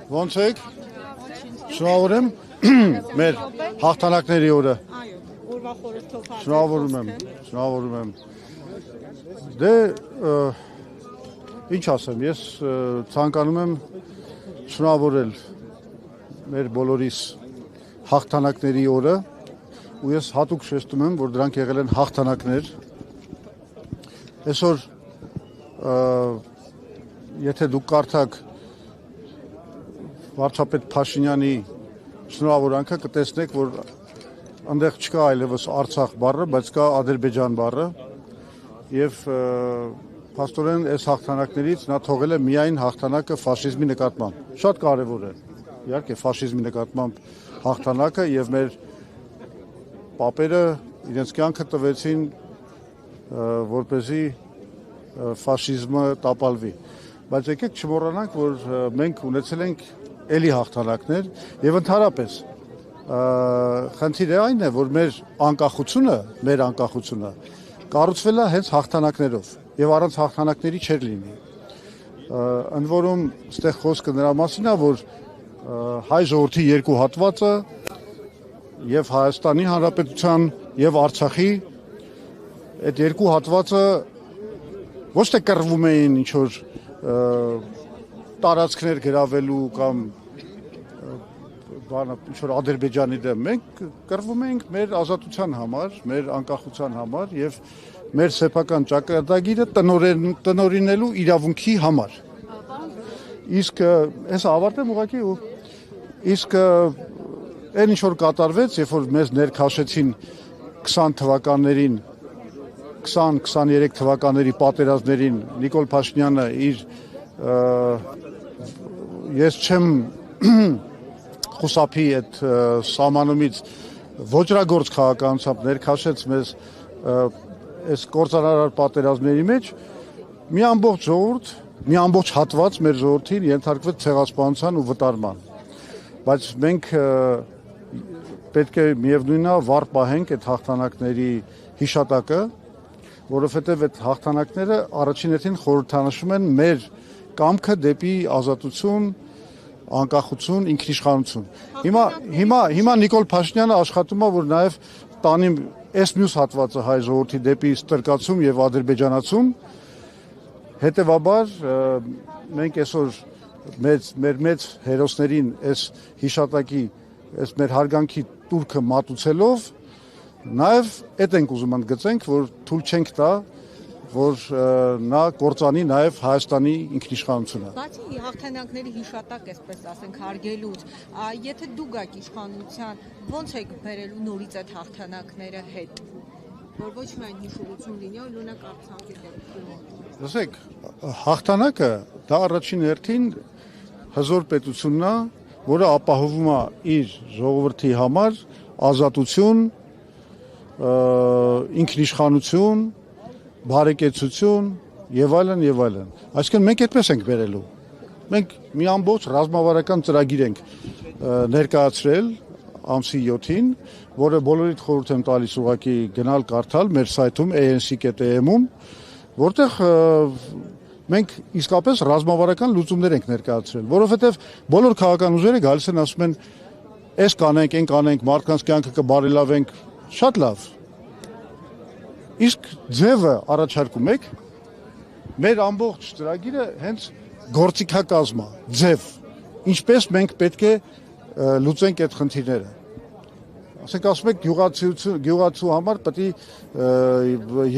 Ոնց եք։ Շնորհավորում մեր հաղթանակների օրը։ Օրվա խորհրդով Շնորհավորում եմ։ Դե ինչ ասեմ, ես ցանկանում եմ շնորհավորել մեր բոլորիս հաղթանակների օրը ու ես հատուկ շեշտում եմ, որ դրանք եղել են հաղթանակներ։ Այսօր եթե դուք կարդաք վարչապետ Փաշինյանի շնորհավորանքը կտեսնեք, որ այնտեղ չկա այլևս Արցախ բառը, բայց կա Ադրբեջան բառը եւ փաստորեն այս հաղթանակներից նա թողել է միայն հաղթանակը ֆաշիզմի նկատմամբ։ Շատ կարեւոր է։ Իհարկե ֆաշիզմի նկատմամբ հաղթանակը եւ մեր պապերը իրենց կյանքը տվեցին որպեսզի ֆաշիզմը տապալվի։ Բայց եկեք չմոռանանք, որ մենք ունեցել ենք էլի հաղթանակներ եւ ընդհանրապես խնդիրը այն է, որ մեր անկախությունը կառուցվել է հենց հաղթանակներով եւ առանց հաղթանակների չէր լինի։ Ընդ որում այստեղ խոսքը նրա մասին է, որ հայ ժողովրդի երկու հատվածը եւ Հայաստանի Հանրապետության եւ Արցախի այդ երկու հատվածը ոչ թե կռվում էին ինչ որ տարածքներ գրավելու կամ ինչ որ Ադրբեջանի դեմ, մենք կռվում ենք մեր ազատության համար, մեր անկախության համար եւ մեր սեփական ճակատագիրը տնօրինելու իրավունքի համար։ Իսկ այս ավարտեմ ուղղակի ու իսկ այն ինչ որ կատարվեց, երբ որ մեզ ներքաշեցին 20 թվականներին 20-23 թվականների պատերազմներին Նիկոլ Փաշինյանը իր ես չեմ խուսափի այդ սահմանումից ոճրագործ քաղաքականությամբ ներքաշեց մեզ այս կործանարար պատերազմների մեջ մի ամբողջ ժողովուրդ, մի ամբողջ հատված մեր ժողովրդին ենթարկվեց ցեղասպանության ու վտարման։ Բայց մենք պետք է միևնույնն է վառ պահենք այդ հաղթանակների հիշատակը, որովհետև այդ հաղթանակները առաջին հերթին խորհրդանշում են մեր կամքը դեպի ազատություն, անկախություն, ինքնիշխանություն։ Հիմա Նիկոլ Փաշինյանը աշխատում է, որ նաև տանի այս մյուս հատվածը հայ ժողովրդի դեպի ստրկացում եւ ադրբեջանացում։ Հետևաբար մենք այսօր մեր մեծ հերոսներին այս հիշատակի, այս մեր հարգանքի տուրքը մատուցելով նաև այդ ենք ուզում ընդգծենք, որ թույլ չենք տա, որ նա կործանի նաև Հայաստանի ինքնիշխանությունը։ Բացի հաղթանակների հիշատակ, այսպես ասենք, հարգելուց, եթե դու գաք իշխանության, ո՞նց եք բերելու նորից այդ հաղթանակները հետ, որ ոչ միայն հիշողություն լինի, այլ օրինակ Արցախի դեպքում։ Լսեք, հաղթանակը դա առաջին հերթին հզոր պետությունն է, որը ապահովում է իր ժողովրդի համար ազատություն, ինքնիշխանություն, բարեկեցություն եւ այլն եւ այլն։ Այսինքն մենք այդպես ենք բերելու։ Մենք մի ամբողջ ռազմավարական ծրագիր ենք ներկայացրել ամսի 7-ին, որը բոլորիդ խորհուրդ եմ տալիս ուղղակի գնալ կարդալ մեր սայթում anc.am-ում, որտեղ մենք իսկապես ռազմավարական լուծումներ ենք ներկայացրել, որովհետեւ բոլոր քաղաքական ուժերը գալիս են ասում են, «Էս կանենք, այն կանենք, մարդկանց կյանքը կբարելավենք», շատ լավ։ Իսկ ձևը առաջարկում եք, մեր ամբողջ ծրագիրը հենց գործիքակազմ է, ձև, ինչպես մենք պետք է լուծենք այդ խնդիրները։ Ասենք ասում եք գյուղացու համար պետք է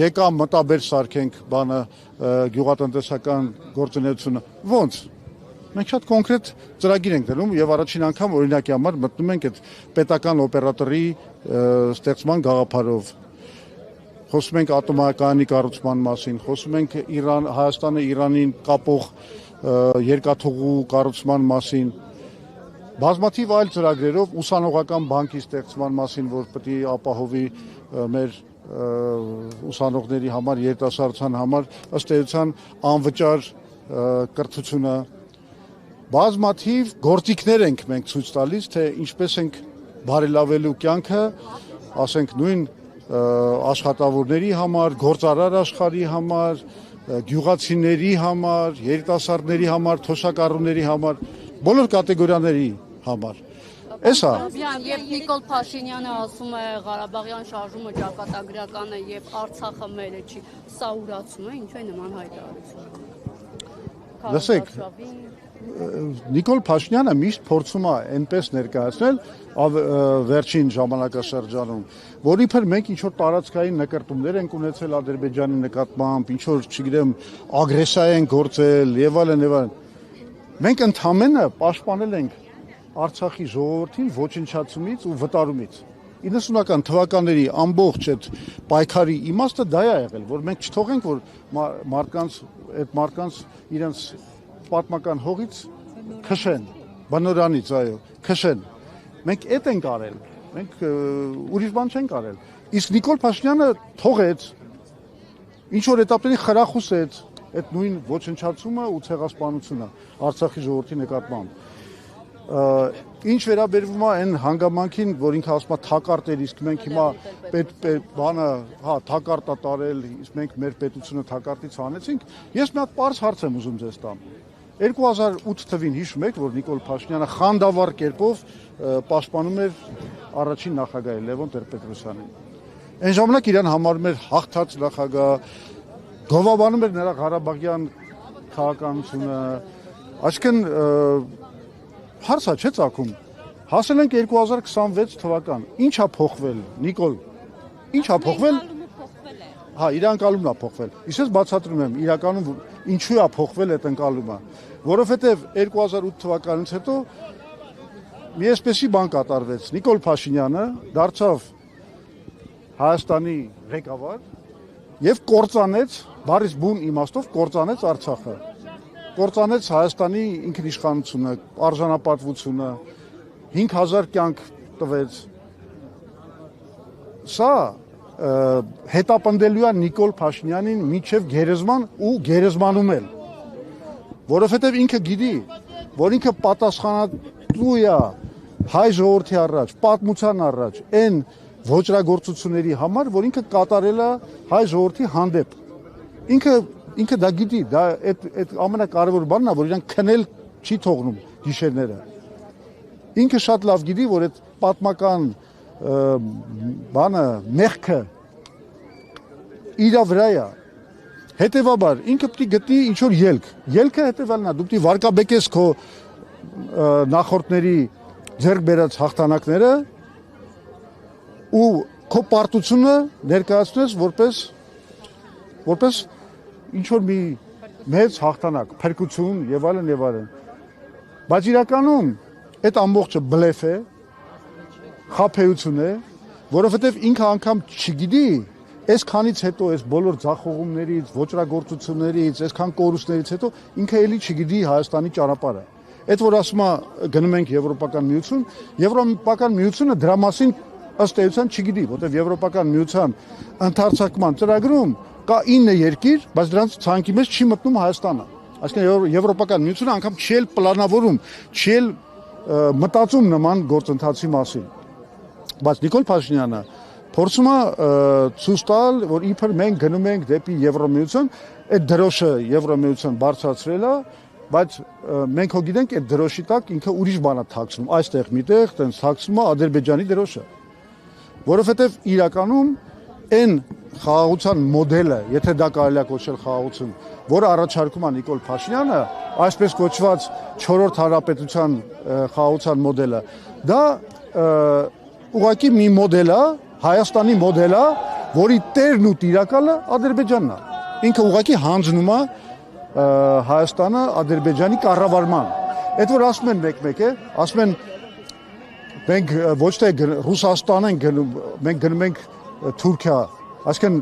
եկամ մտաբեր սարքենք բանը գյուղատնտեսական գործունեությունը։ Ոնց։ Մենք շատ կոնկրետ ծրագիր ենք դնում եւ առաջին անգամ օրինակի համար մտնում ենք այդ պետական օպերատորի ստեղծման գաղափարով։ Խոսում ենք ատոմակայանի կառուցման մասին, խոսում ենք Հայաստանը Իրանին կապող երկաթուղու կառուցման մասին, բազմաթիվ այլ ծրագրերով ուսանողական բանկի ստեղծման մասին, որ պետք է ապահովի մեր ուսանողների համար, երիտասարդության համար ըստ էության անվճար կրթությունը, բազմաթիվ գործիքներ ենք մենք ցույց տալիս, թե ինչպես ենք բարելավելու կյանքը, ասենք նույն աշխատավորների համար, գործարար աշխարհի համար, գյուղացիների համար, երիտասարդների համար, թոշակառուների համար, բոլոր կատեգորիաների համար։ Էսա Երբ Նիկոլ Փաշինյանը ասում է Ղարաբաղյան շարժումը ճակատագրական է եւ Արցախը մերը չի, սա ուրացում է, ինչու է նման հայտարարություն։ Լսեք, Նիկոլ Փաշինյանը միշտ փորձում է այնպես ներկայացնել վերջին ժամանակաշրջանում, որ իբր մենք ինչ որ տարածքային նկարտումներ ենք ունեցել Ադրբեջանի նկատմամբ, ինչ որ, չգիտեմ, ագրեսիա են գործել եւ այլն եւ այլն։ Մենք ընդհանրապես պաշտպանել ենք Արցախի ժողովրդին ոչնչացումից ու վտարումից։ 90-ական թվականների ամբողջ այդ պայքարի իմաստը դա է եղել, որ մենք չթողենք, որ մարդկանց իրենց պատմական հողից քշեն, բնորանից, այո, քշեն։ Մենք այդ ենք արել, մենք ուրիշ բան չենք արել։ Իսկ Նիկոլ Փաշինյանը թողեց, ինչ որ էտապների խրախուսեց այդ նույն ոչնչացումը ու ցեղասպանությունը Արցախի ժողովրդի նկատմամբ։ Ինչ վերաբերվում է այն հանգամանքին, որ ինքը ասում է թակարդ էր, իսկ մենք հիմա բանը, թակարդ է տարել, իսկ մենք մեր պետությունը թակարդից հանեցինք, ես մի հատ պարզ հարց եմ ուզում ձեզ տամ։ 2008 թվին հիշում եք, որ Նիկոլ Փաշինյանը խանդավառ կերպով պաշտպանում էր առաջին նախագահը Լևոն Տեր-Պետրոսյանին։ Այն ժամանակ իրան համարում էր հաղթած նախագահ, գովաբանում էր նրա Ղարաբաղյան քաղաքականությունը, այսինքն հարցա չէ ծագում։ Հասել ենք 2026 թվական։ Ինչ է փոխվել, Նիկոլ։ Ինչ է փոխվել։ Հա, իր անկալումն է փոխվել։ Իսկ ես բացատրում եմ, իրականում ինչու է փոխվել այդ անկալումը, որովհետև 2008 թվականից հետո մի էսպեսի բան կատարվեց։ Նիկոլ Փաշինյանը դարձավ Հայաստանի ղեկավար եւ կործանեց, բառից բուն իմաստով կործանեց Արցախը։ Կործանեց Հայաստանի ինքնիշխանությունը, արժանապատվությունը, 5000 կյանք տվեց։ Սա հետապնդելու է Նիկոլ Փաշինյանին մինչև գերեզման ու գերեզմանում էլ, որովհետև ինքը գիտի, որ ինքը պատասխանատու է հայ ժողովրդի առաջ, պատմության առաջ, այն ոճրագործությունների համար, որ ինքը կատարել է հայ ժողովրդի հանդեպ։ Ինքը դա գիտի, դա այդ ամենակարևոր բանն է, որ իրան քնել չի թողնում գիշերները։ Ինքը շատ լավ գիտի, որ այդ պատմական բանը, մեղքը իր վրա է։ Հետևաբար, ինքը պետք է գտնի ինչ-որ ելք։ Ելքը հետևալն է, դու պետք է վարկաբեկես քո նախորդների ձեռք բերած հաղթանակները ու քո պարտությունը ներկայացնես որպես ինչ-որ մի մեծ հաղթանակ, փրկություն եւ այլն եւ այլն։ Բայց իրականում այդ ամբողջը բլեֆ է, խաբեություն է, որովհետեւ ինքը անգամ չգիտի այսքանից հետո, այս բոլոր ձախողումներից, ոճրագործություններից, այսքան կորուստներից հետո ինքը էլի չգիտի Հայաստանի ճանապարհը։ Այդ որ ասում է գնում ենք Եվրոպական միություն, Եվրոպական միությունը դրա մասին ըստ էության չգիտի, որտեղ Եվրոպական միության ընդհանրացման ծրագրում կա 9 երկիր, բայց դրանց ցանկի մեջ չի մտնում Հայաստանը։ Այսինքն Եվրոպական միությունը անգամ չի էլ պլանավորում, չի էլ մտածում նման գործընթացի մասին։ Բայց Նիկոլ Փաշինյանը փորձում է ցույց տալ, որ իբր մենք գնում ենք դեպի Եվրոմիություն, այդ դրոշը Եվրոմիություն բարձրացրել է, բայց մենք հո գիտենք այդ դրոշի տակ ինքը ուրիշ բան է թաքցնում, այստեղ միտեղ տենց թաքցնում է Ադրբեջանի դրոշը, որովհետև իրականում այն խաղաղության մոդելը, եթե դա կարելի է կոչել խաղաղություն, որը առաջարկում է Նիկոլ Փաշինյանը, այսպես կոչված 4-րդ հանրապետության խաղաղության մոդելը, դա ուղղակի մի մոդել է, Հայաստանի մոդել է, որի տերն ու տիրակալը Ադրբեջանն է։ Ինքը ուղղակի հանձնում է Հայաստանը Ադրբեջանի կառավարման։ Այդ որ ասում են մեկ-մեկ է, ասում են մենք ոչ թե Ռուսաստան ենք գնում, մենք գնում ենք Թուրքիա, այսինքն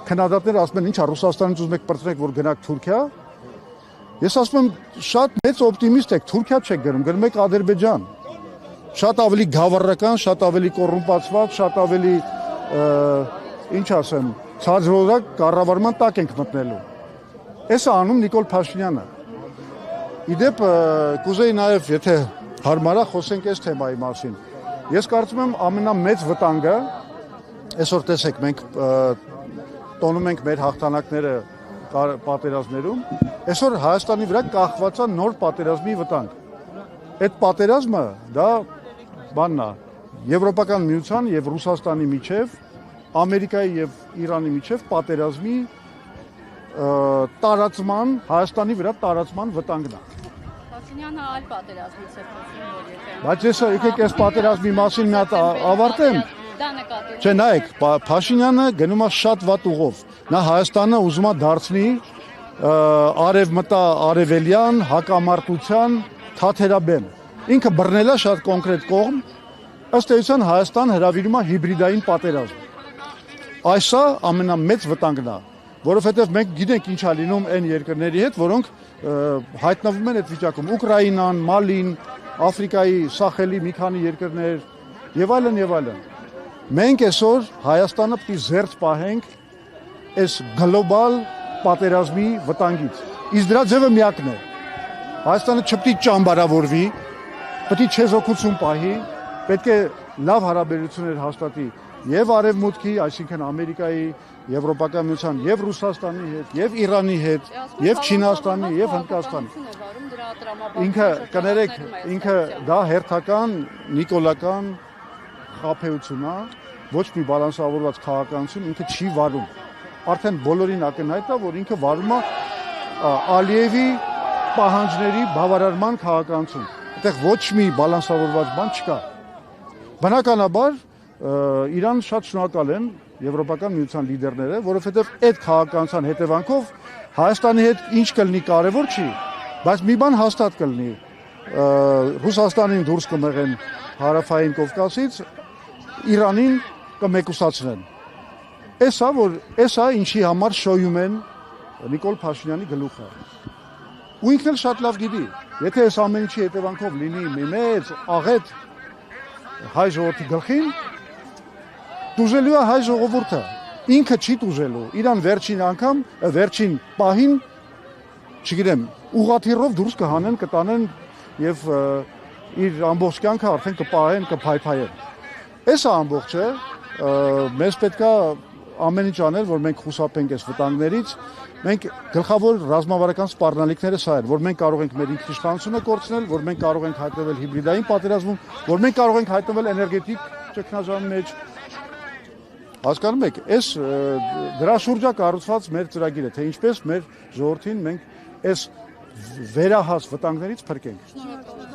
քննադատները ասում են ինչա Ռուսաստանից ուզում եք պրծնեք, որ գնաք Թուրքիա։ Ես ասում եմ շատ մեծ օպտիմիստ եք, Թուրքիա չեք գնում եք Ադրբեջան։ Շատ ավելի գավառական, շատ ավելի կոռումպացված, շատ ավելի ինչ ասեմ, ցածրորակ կառավարման տակ ենք մտնելու։ Էսա անում Նիկոլ Փաշինյանը։ Իդեպ կուզեի նաև, եթե հարմար է, խոսենք այս թեմայի մասին։ Ես կարծում եմ ամենամեծ վտանգը, այսօր տեսեք, մենք տոնում ենք մեր հաղթանակները պատերազմներում, այսօր Հայաստանի վրա կախված է նոր պատերազմի վտանգ։ այդ պատերազմը դա բանն է Եվրոպական միության եւ Ռուսաստանի միջև, Ամերիկայի եւ Իրանի միջև պատերազմի տարածման, Հայաստանի վրա տարածման վտանգն է։ Փաշինյանը այլ պատերազմից է խոսում, որ եթե Բայց ես եկեք այս պատերազմի մասին մի հատ ավարտեմ։ դա նկատի ունի։ Չէ, նայեք, Փաշինյանը գնում է շատ վատ ուղով։ Նա Հայաստանը ուզում է դարձնի արևմտա արևելյան հակամարտության թաթերաբեմ։ Ինքը բռնել է շատ կոնկրետ կողմ, ըստ էության Հայաստան հրավիրում է հիբրիդային պատերազմ։ Այսա ամենամեծ վտանգն է, որովհետև մենք գիտենք ինչ է լինում այն երկրների հետ, որոնք հայտնվում են այդ վիճակում՝ Ուկրաինան, Մալին, Աֆրիկայի Սախելի մի քանի երկրներ եւ այլն եւ այլն։ Մենք այսօր Հայաստանը պետք է զերծ պահենք այս գլոբալ պատերազմի վտանգից։ Իսկ դրա ձևը միակն է։ Հայաստանը չպետք է ճամբարավորվի, պետք է չեզոքություն պահի, պետք է լավ հարաբերություններ հաստատի եւ Արևմուտքի, այսինքն Ամերիկայի, Եվրոպական միության եւ Ռուսաստանի հետ, եւ Իրանի հետ, եւ Չինաստանի, եւ Հնդկաստանի։ Ինքը կներեք, ինքը դա հերթական նիկոլական խաբեություն է, ոչ մի բալանսավորված քաղաքականություն ինքը չի վարում։ Արդեն բոլորին ակնհայտ է, որ ինքը վարում է Ալիևի պահանջների բավարարման քաղաքականություն։ Այդտեղ ոչ մի բալանսավորված բան չկա։ Բնականաբար Իրան շատ շնորհակալ են Եվրոպական միության լիդերները, որովհետև այդ քաղաքականության հետևանքով Հայաստանի հետ ինչ կլինի կարևոր չի, բայց մի բան հաստատ կլինի։ Ռուսաստանին դուրս կմեղեն հարավային Կովկասից, Իրանին կմեկուսացնեն։ Էսա ինչի համար շոյում են Նիկոլ Փաշինյանի գլուխը։ Ու ինքն էլ շատ լավ գիտի, եթե այս ամեն ինչի հետևանքով լինի մի մեծ աղետ հայ ժողովրդի գլխին, դուժելու է հայ ժողովուրդը, ինքը չի դուժելու, իրան վերջին անգամ, վերջին պահին, չգիտեմ, ուղղաթիռով դուրս կհանեն, կտանեն եւ իր ամբողջ կյանքը արդեն կպահեն, կփայփայեն։ Էսա ամբողջը մեզ պետքա ամեն ինչ անել, որ մենք խուսափենք այս վտանգներից։ Մենք գլխավոր ռազմավարական սպառնալիքները սա են, որ մենք կարող ենք մեր ինքնիշխանությունը կորցնել, որ մենք կարող ենք հայտնվել հիբրիդային պատերազմում, որ մենք կարող ենք հայտնվել էներգետիկ ճգնաժամի մեջ։ Հասկանում եք, այս դրա շուրջա կառուցված մեր ծրագիրը, թե ինչպես մեր ժողովրդին մենք այս վերահաս վտանգներից փրկենք։